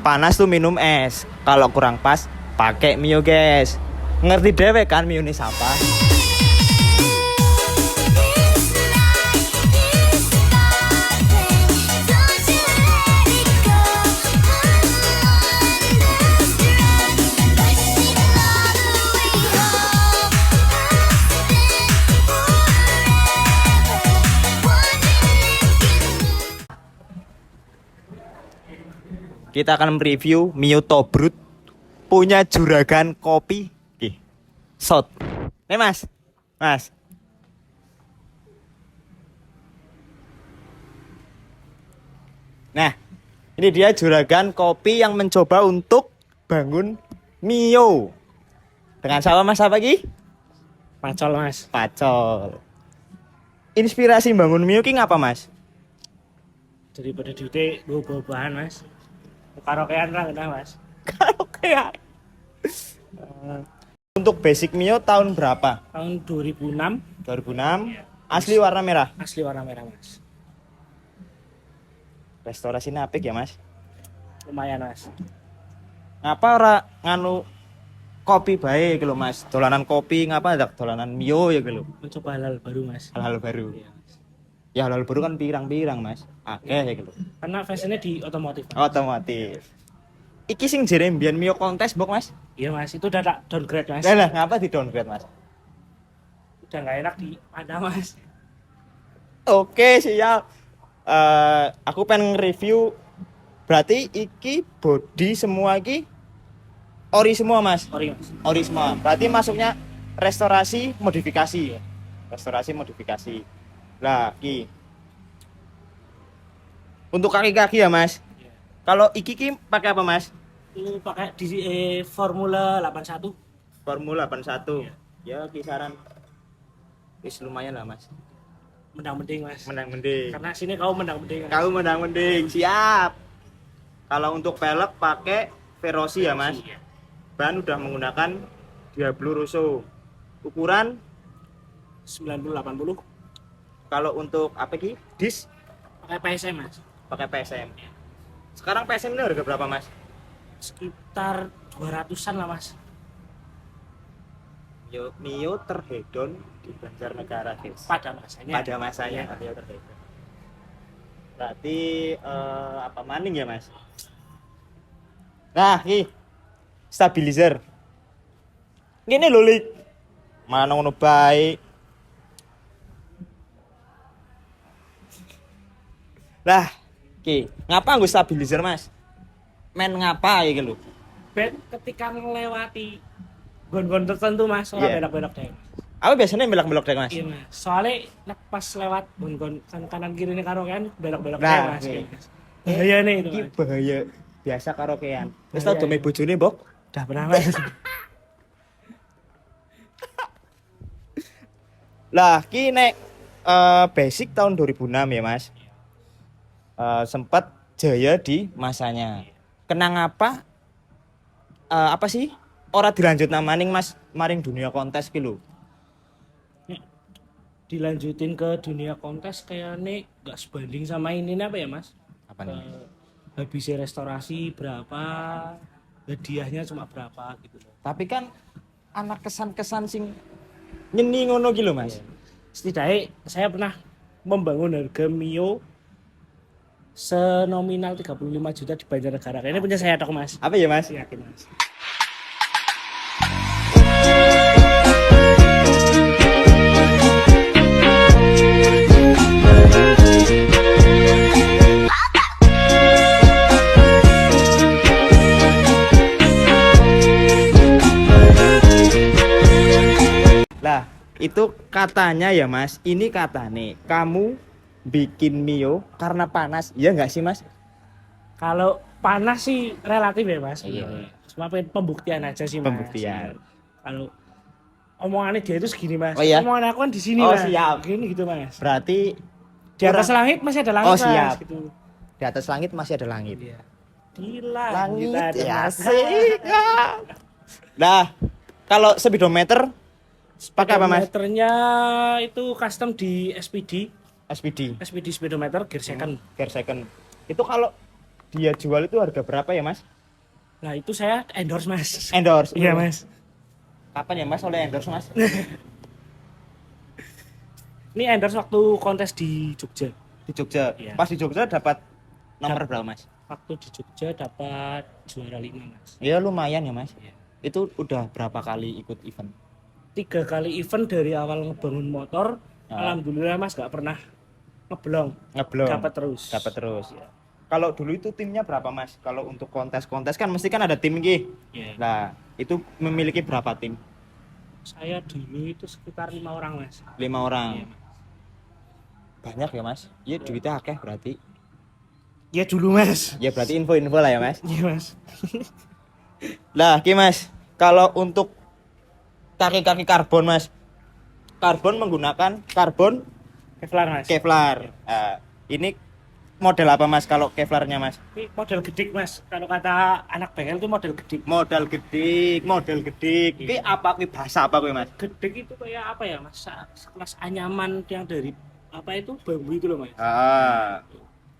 panas tuh minum es. Kalau kurang pas pakai Mio, guys. Ngerti dewe kan Mio ini siapa? Kita akan mereview Mio Tobrut punya juragan kopi. Oke. Shot. Nih Mas. Mas. Nah, ini dia juragan kopi yang mencoba untuk bangun Mio. Dengan siapa Mas apa Ki? Pacol Mas. Pacol. Inspirasi bangun Mio ki ngapa Mas? Daripada diute bahan Mas. Karaokean lah kita Mas. Karaokean. Untuk basic Mio tahun berapa? Tahun 2006. 2006. Asli warna merah. Asli warna merah Mas. Restorasinya apik ya Mas? Lumayan Mas. Ngapa ora nganu kopi bae gitu Mas? Dolanan kopi ngapa ada dolanan Mio ya gitu? Mencoba hal baru Mas. Hal-hal baru. Iya, Mas. Ya hal-hal baru kan pirang-pirang Mas. Akeh ya gitu. Karena fashionnya di otomotif Mas. Otomotif. Iki sing jere mbiyen Mio kontes bok Mas? Iya Mas, itu udah tak downgrade Mas. Lah ngapa di downgrade Mas? Udah nggak enak di ada Mas. Oke siap. Aku pengen review. Berarti iki body semua iki ori semua Mas. Ori Mas. Ori semua. Berarti masuknya restorasi modifikasi. Restorasi modifikasi. Lah, ki. Untuk kaki-kaki ya, Mas. Iya. Kalau iki ki pakai apa, Mas? Itu pakai di Formula 81. Formula 81. Iya. Ya, kisaran wis lumayan lah, Mas. Menang mending Mas. Menang mending. Karena sini kau menang mending. Mas. Kau menang mending. Siap. Kalau untuk pelek pakai Veloci ya, Mas. Iya. Ban udah menggunakan Diablo Rosso. Ukuran 90-80. kalau untuk apa ki? Dis Pakai PSM Mas. pakai PSM. Sekarang PSM ini harga berapa, Mas? Sekitar 200-an lah Mas. Mio terhedon di Banjarnegara, guys. Pada masanya. Pada masanya Iya. Mio terhedon. Berarti apa maning ya, Mas? Nah, nih stabilizer. Gini lho, Lik. Mana ngono bae. Lah, ki, ngapa nggo stabilizer, Mas? Men ngapa ya gitu lho? Ben ketika melewati gon-gon tertentu Mas, ora Iya. belok-belok deh. Aku biasanya belok-belok deh, Mas. Iya Mas. Soalnya pas lewat gon-gon kanan kiri ini karo kan belok-belok Nah, deh Mas. iya. Gitu, Mas. Bahaya nih itu. Iki Mas. bahaya biasa karaokean. Wis Bahaya, tau dome iya. bojone, Bok? Udah pernah Mas. Lah, ki nek basic tahun 2006 ya, Mas. Sempat jaya di masanya. Kenang apa? Apa sih? Ora dilanjut namaning Mas maring dunia kontes ki lho. Dilanjutin ke dunia kontes kayaknya nggak sebanding sama ini apa ya Mas? Apa nih? Habisnya restorasi berapa, hadiahnya cuma berapa gitu. Tapi kan anak kesan-kesan sing nyeni ngono ki lho, Mas. Setidaknya saya pernah membangun harga Mio senominal 35 juta di Banjarnegara. Ini punya saya tok Mas. Apa ya, Mas? Yakin Mas. Lah, itu katanya ya, Mas. Ini katanya kamu bikin Mio karena panas. Iya nggak sih, Mas? Kalau panas sih relatif ya Mas. Iya. Cuma pengen pembuktian aja sih Mas. Pembuktian. Kalau omongannya dia itu segini Mas. Oh, iya? Omongan aku kan di sini Oh, Mas. siap. Gini gitu Mas. Berarti Di atas langit masih ada langit Oh, Mas. siap. Gitu. di atas langit masih ada langit. Iya. Di langit, Langit ada ya Mas. asik. Nah, kalau speedometer pakai apa, Mas? Speedometernya itu custom di SPD. SPD. SPD speedometer gear second. Gear second. Itu kalau dia jual itu harga berapa ya, Mas? Nah itu saya endorse mas. Endorse. Iya mas. Kapan ya Mas oleh endorse Mas? Ini endorse waktu kontes di Jogja. Di Jogja. Iya. Pas di Jogja dapat nomor berapa Mas? Waktu di Jogja dapat juara 5 mas. Ya lumayan ya Mas. Iya. Itu udah berapa kali ikut event? 3 kali event dari awal ngebangun motor. Ah. Alhamdulillah mas gak pernah ngeblong. Ngeblong. Dapat terus. Dapat terus. Iya. Kalau dulu itu timnya berapa Mas? Kalau untuk kontes-kontes kan mesti kan ada tim Ki. Iya. Nah, itu memiliki berapa tim? Saya dulu itu sekitar 5 orang mas. 5 orang. Iya, Mas. Banyak ya Mas? Iya duitnya akeh berarti. Ya dulu mas. Ya berarti info-info lah ya Mas. Iya mas. Lah, Ki Mas, kalau untuk kaki-kaki karbon Mas, karbon menggunakan karbon Kevlar mas. Kevlar. Ini model apa Mas kalau Kevlarnya Mas? Ini model gedik mas. Kalau kata anak bengkel itu model gedik. Model gedik. Ki apa ki bahasa apa kuwi Mas? Gedik itu kayak apa ya mas? Sekelas anyaman yang dari apa itu bambu itu loh mas.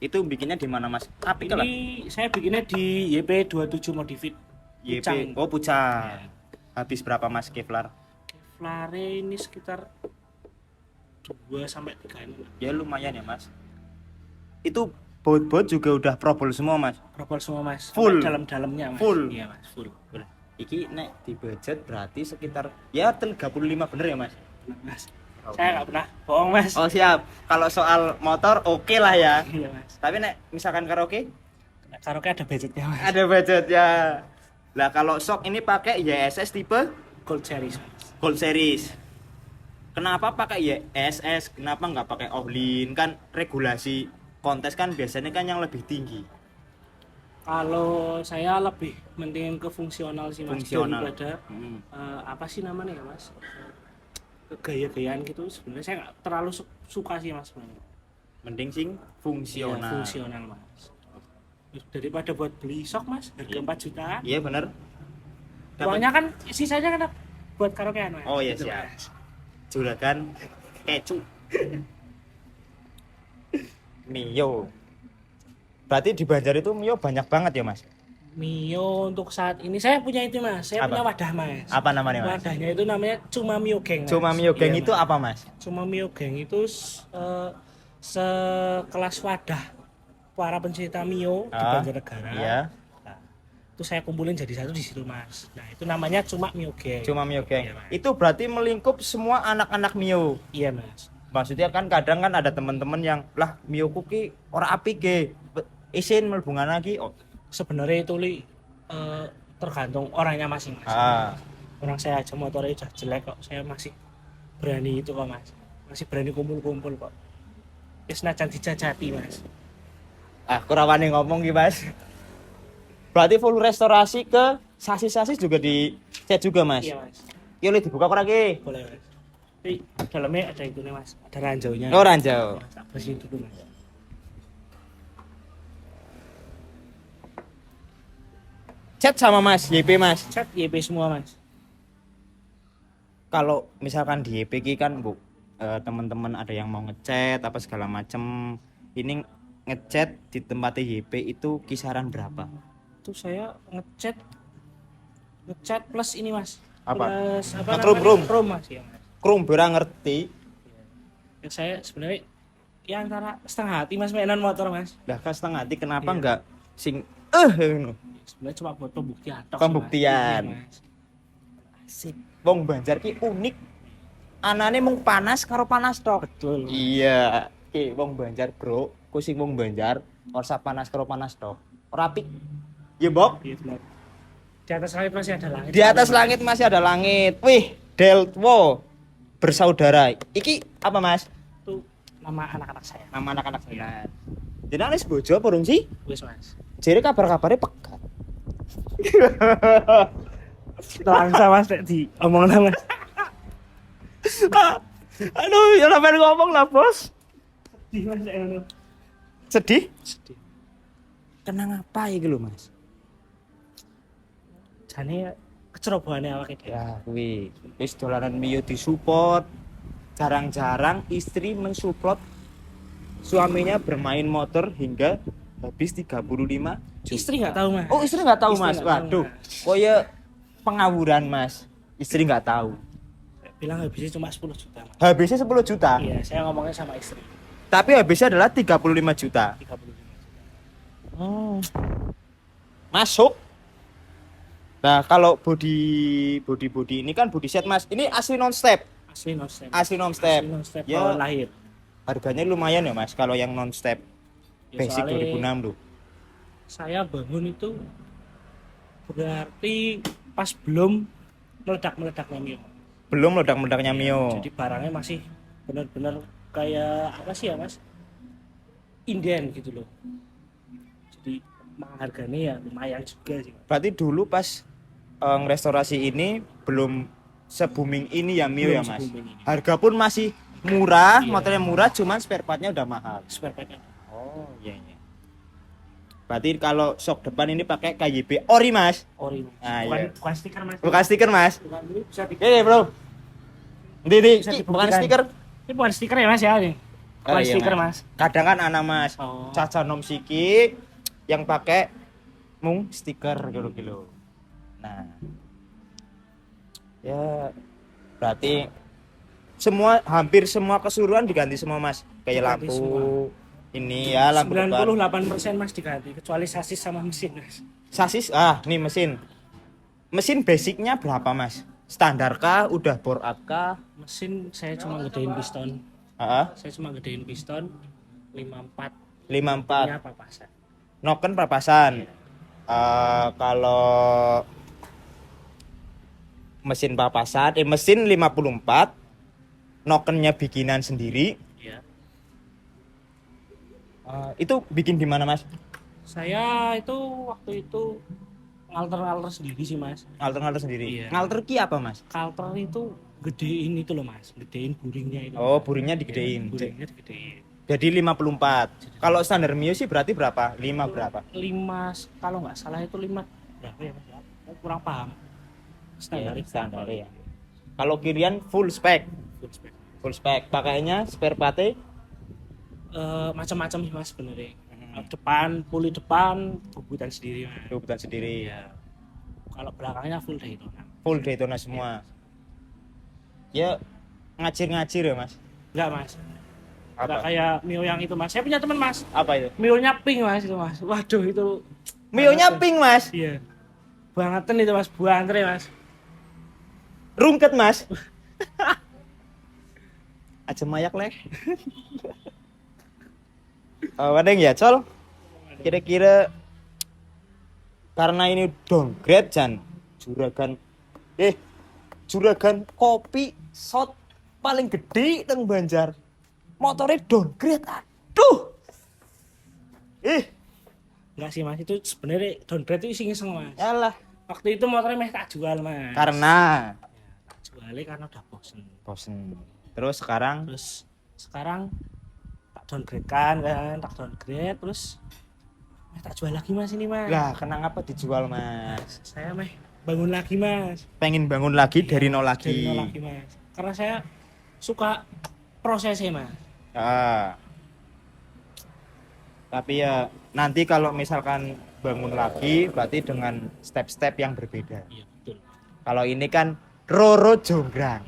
Itu bikinnya di mana Mas? Tapi kalau Ini saya bikinnya di YP 27 Modified. YP, oh Pucang. Habis berapa Mas Kevlar? Kevlar ini sekitar 2 sampai 3 ini. Ya lumayan ya Mas. Itu bot-bot juga udah probol semua Mas. Propol semua mas. Full. Sampai dalam-dalamnya mas. Full. Iya mas, full. Iki nek di budget berarti sekitar ya 35 bener ya Mas? Mas. Saya nggak pernah bohong mas. Oh siap. Kalau soal motor oke lah ya. Iya mas. Tapi nek misalkan karaoke Karaoke ada budgetnya mas. ada budget ya. Lah kalau shock ini pakai YSS tipe Gold series mas. Gold Series. Kenapa pakai YSS? Kenapa nggak pakai Ohlin? Kan regulasi kontes kan biasanya kan yang lebih tinggi. Kalau saya lebih mentingin ke fungsional sih mas. Fungsional. Daripada apa sih namanya ya mas? Gaya-gayaan gitu sebenarnya saya nggak terlalu suka sih mas sebenarnya. Mending sing fungsional. Iya, fungsional mas. Daripada buat beli sok mas harga 4 jutaan. Iya bener. Uangnya kan sisanya kan buat karaokean mas. Oh iya Gitu, siap. Mas. Juragan kecu. Mio. Berarti di Banjar itu Mio banyak banget ya Mas? Mio untuk saat ini saya punya itu mas. Saya Apa? punya wadah mas. Apa namanya Mas? Wadahnya itu namanya Cuma Mio Geng. Mas. Cuma Mio Geng Iya, itu Mas. apa Mas? Cuma Mio Geng itu sekelas wadah para pencinta Mio di Banjarnegara. Iya. Nah, itu saya kumpulin jadi satu di situ mas. Nah itu namanya Cuma Mio Geng. Cuma Mio Geng. Iya, Mas. Itu berarti melingkup semua anak-anak Mio. Iya mas. Maksudnya kan kadang kan ada teman-teman yang lah Mio kuki ora apik ge. Isin melbungan lagi. Oh. Sebenarnya itu tergantung orangnya masing-masing. Orang saya aja motornya udah jelek kok, saya masih berani itu kok mas. Masih berani kumpul-kumpul kok. Ya senajan dijajati mas. Aku rawani ngomong ki Mas. Berarti full restorasi ke sasis-sasis juga dicat juga Mas. Iya mas. Yo dibuka ora ki? Boleh mas. Tapi dalamnya ada itu nih mas, ada ranjaunya. Oh ranjau. Tak bersihin dulu mas. Cat sama Mas, YP Mas. Cat YP semua mas. Kalau misalkan di YP ki kan Bu, teman-teman ada yang mau ngecat apa segala macem. Ini ngecat di tempat YP itu kisaran berapa? Itu saya ngecat plus ini mas. Apa? Plus apa Nge-chrome, namanya? chrome. Chrome mas ya mas. Krum bera ngerti. Ya, saya sebenarnya ya antara setengah hati mas mainan motor mas. Lah kan setengah hati kenapa Iya. enggak sing ngono. Sebenarnya cuma buat pembuktian. tok sih, Mas. Pembuktian. Iya, Mas. Asik. Wong Banjar ki unik. Anane mung panas karo panas tok. Betul. Iya. Ki wong Banjar, Bro. Ku sing wong Banjar ora panas karo panas tok. Ora apik. Ya, Bok. Iya benar. Di atas langit masih ada langit. Di atas langit masih ada langit. Wih, Deltwo bersaudara. Iki apa, Mas? Itu nama anak-anak saya. Nama anak-anak saya. Jenenge wis bojo apa urung sih? Wis mas. Jere kabar-kabare pekat. Langsa mas di omong mas. Aduh, ya sampean ngomong lah, Bos. Di mas ngono. Sedih? Sedih. Kenang apa iki lho, Mas? Jane kecerobohane awake dhewe. Ya, kuwi wis dolanan Mio disupport. Jarang-jarang istri mensupport suaminya bermain motor hingga habis 35 juta. Istri nggak tahu mas. Oh, istri nggak tahu Istri mas. nggak tahu, Waduh, Mas. koyo pengawuran mas. Istri nggak tahu. Saya bilang habisnya cuma 10 juta mas. Habisnya 10 juta. Iya, saya ngomongnya sama istri. Tapi habisnya adalah 35 juta. 35 juta. Oh. Masuk. Nah, kalau body ini kan body set mas. Ini asli non step. Asli non step. Asli non step. Asli non step Ya. bawaan lahir. Harganya lumayan ya mas. Kalau yang non step Ya, basic soalnya 2006 tuh. saya bangun itu berarti pas belum meledak-meledaknya Mio. Belum meledak-meledaknya Mio. Jadi barangnya masih benar-benar kayak apa sih ya mas? Inden gitu loh. Jadi harganya ya lumayan juga sih. Berarti dulu pas restorasi ini belum se-booming ini ya Mio ya Belum mas. se-booming ini. Harga pun masih murah, Iya. motornya murah, cuman spare partnya udah mahal. Spare partnya. Oh iya iya. Berarti kalau shock depan ini pakai KYB ori mas. Ori mas. Ah, bukan, iya. bukan stiker mas. Bukan stiker mas. Bukan, ini bisa di... Bro. Ini Bisa bukan dibuktikan. stiker. Ini bukan stiker ya mas ya ini. Bukan Oh, iya, stiker mas. Kadang kan anak mas. Oh. Caca nom siki yang pakai mung stiker gitu. Nah. Ya berarti hampir semua keseluruhan diganti semua mas. Kayak Diganti lampu semua. ini ya, lampu depan. 98% mas diganti kecuali sasis sama mesin mas. Sasis nih mesin. Mesin basicnya berapa mas? Standar kah? Udah bore up kah? Mesin saya cuma gedein piston. Heeh. Saya cuma gedein piston 54 54. punya papasan. Noken papasan. Kalau mesin papasan, mesin 54, nokennya bikinan sendiri. Iya. Itu bikin di mana mas? Saya itu waktu itu ngalter sendiri sih mas. Ngalter sendiri. Iya. Ngalter ki apa mas? Kalter itu gedein itu loh mas, gedein buringnya itu. Oh, buringnya Iya, digedein. buringnya digedein. Jadi 54. Kalau standar Mio sih berarti berapa? 5 berapa? 5 kalau nggak salah itu 5 berapa ya mas? Saya kurang paham. Standar Iya, itu standar apa? ya. Kalau kirian full spec. Full spec. Full spec. Pakainya spare part Macam-macam sih mas sebenarnya. Depan puli depan bubutan sendiri mas. rubutan sendiri. Iya. Kalau belakangnya full Daytona. Full Daytona semua. Ya ngacir-ngacir ya mas. Enggak mas. Enggak Apa? kayak Mio yang itu mas. Saya punya teman mas. Apa itu? Mio-nya pink mas itu mas. Waduh itu. Mio-nya pink mas. Iya. Bangetan itu mas. Buantre mas. Rungket mas. Aja mayak leh. Wadeng ya col. Kira-kira karena ini downgrade Jan, juragan kopi shot paling gede teng Banjar. Motornya downgrade. Aduh. Enggak sih mas. Itu sebenarnya downgrade itu iseng-iseng mas. Yalah. Waktu itu motornya meh tak jual mas. Karena Tak jualnya karena udah bosen. Terus sekarang Terus sekarang tak downgrade kan, tak downgrade terus tak jual lagi mas ini mas. lah kenapa dijual mas? Saya bangun lagi mas. Pengen bangun lagi dari nol Dari lagi. nol lagi mas. Karena saya suka prosesnya mas. Ah. Tapi ya nanti kalau misalkan bangun lagi berarti dengan step-step yang berbeda. Iya betul. Kalau ini kan Roro Jonggrang.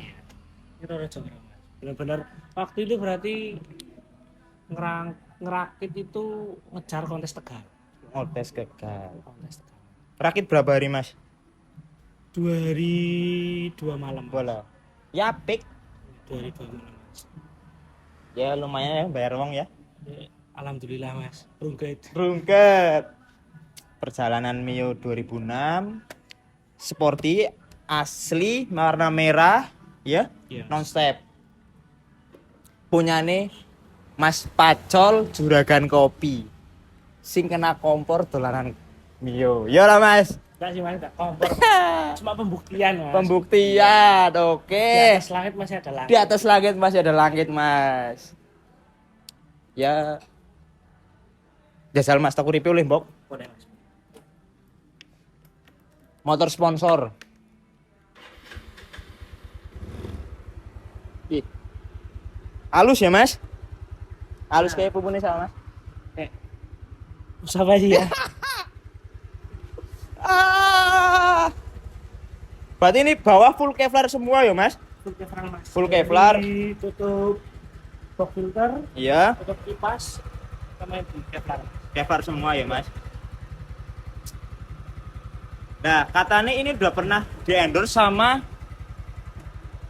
Itu udah jonggrang mas. Benar-benar waktu itu berarti ngerakit itu ngejar kontes Tegal. Kontes gagal. Kontes Tegal. Rakit berapa hari mas? 2 hari 2 malam. Mas. Bola. Ya pik. 2 hari 2 malam mas. Ya lumayan ya bayar uang ya. Alhamdulillah mas. Rungket. Perjalanan Mio 2006. Sporty asli warna merah ya. Iya. Non step. Punyane Mas Pacol juragan kopi. Sing kena kompor dolanan Mio. Ya lah Mas. Enggak sih mas, enggak kompor. Cuma pembuktian mas. Pembuktian. Oke. Di atas langit masih ada langit. Di atas langit masih ada langit, Mas. Ya. Jajal Mas tak uripe oleh Mbok. Boleh, mas. Motor sponsor. Ih. Halus ya, Mas? Halus kayak pupune sama, Mas. Usah aja ya. Ah. Berarti ini bawah full Kevlar semua ya, Mas? Full Kevlar mas. Full Kevlar. Tutup box filter, Iya, tutup kipas, sama itu Kevlar. Kevlar semua ya, Mas. Nah, katanya ini udah pernah di-endorse sama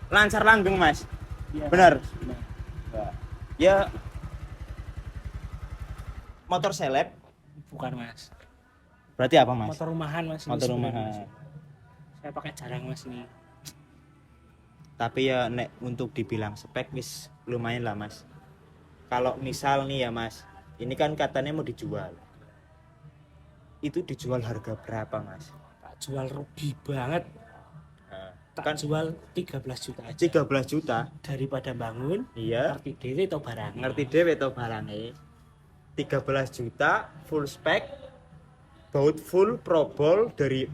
Lancar Langgeng, Mas. Iya, Benar. benar. Ya motor seleb. Bukan mas. Berarti apa, Mas? Motor rumahan mas. Ini Motor sebenarnya, rumahan. Mas. Saya pakai jarang mas ini. Tapi ya nek untuk dibilang spek wis lumayan lah, Mas. Kalau misal nih ya, Mas, ini kan katanya mau dijual. Itu dijual harga berapa, Mas? Tak jual rugi banget. Nah, Tak kan jual 13 juta aja. 13 juta. Daripada bangun, Iya. ngerti dewe atau barang. Ngerti dhewe to barange. 13 juta full spek, baut full, probol dari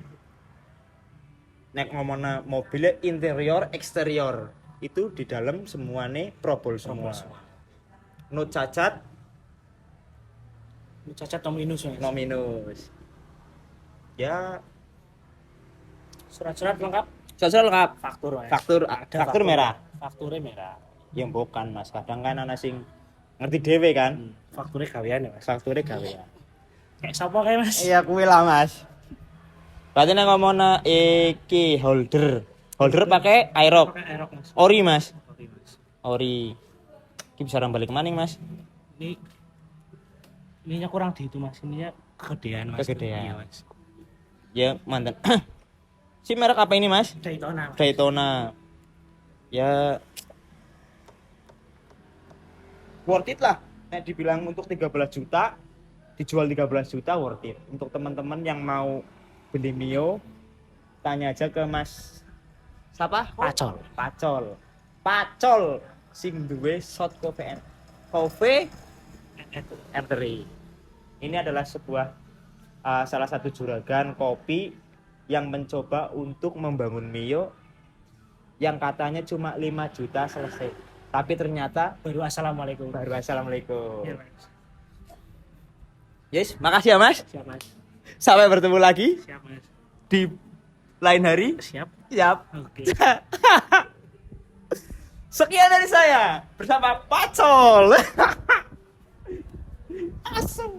nek ngomongna mobilnya interior eksterior itu di dalam semuanya probol semua. No cacat, Cacat atau minus mas. no minus. Ya, Surat-surat lengkap. sosial lengkap. Faktur mas. Faktur Ada faktur merah. Fakturnya merah. Yang bukan, Mas. Kadang kan ana sing ngerti dhewe kan. Fakturnya gawean ya mas. Fakturnya gawean. Kayak siapa kayak mas? Iya kuwi lah, Mas. Berarti nek ngomongna iki holder. Holder pakai Aerox. Pakai Aerox mas. Ori, Mas. Oke, mas. Ori. Iki bisa balik maning, Mas. Ini ininya kurang di itu mas. Ininya kegedean mas. Kegedean. Iya, mas. Ya, mantan. Si merek apa ini, Mas? Daytona. Mas. Daytona. Ya worth it lah. Nek dibilang untuk 13 juta, dijual 13 juta worth it. Untuk teman-teman yang mau beli Mio, tanya aja ke Mas siapa? Pacol. Pacol. Pacol sing duwe shot coffee R3. Ini adalah sebuah salah satu juragan kopi yang mencoba untuk membangun Mio yang katanya cuma 5 juta selesai. Tapi ternyata Baru assalamualaikum. baru assalamualaikum. Iya, mas. Yes, makasih ya, Mas. Siap mas. Sampai bertemu lagi Siap mas. di lain hari. Siap. Siap. Oke. Sekian dari saya bersama Pacol. Asem.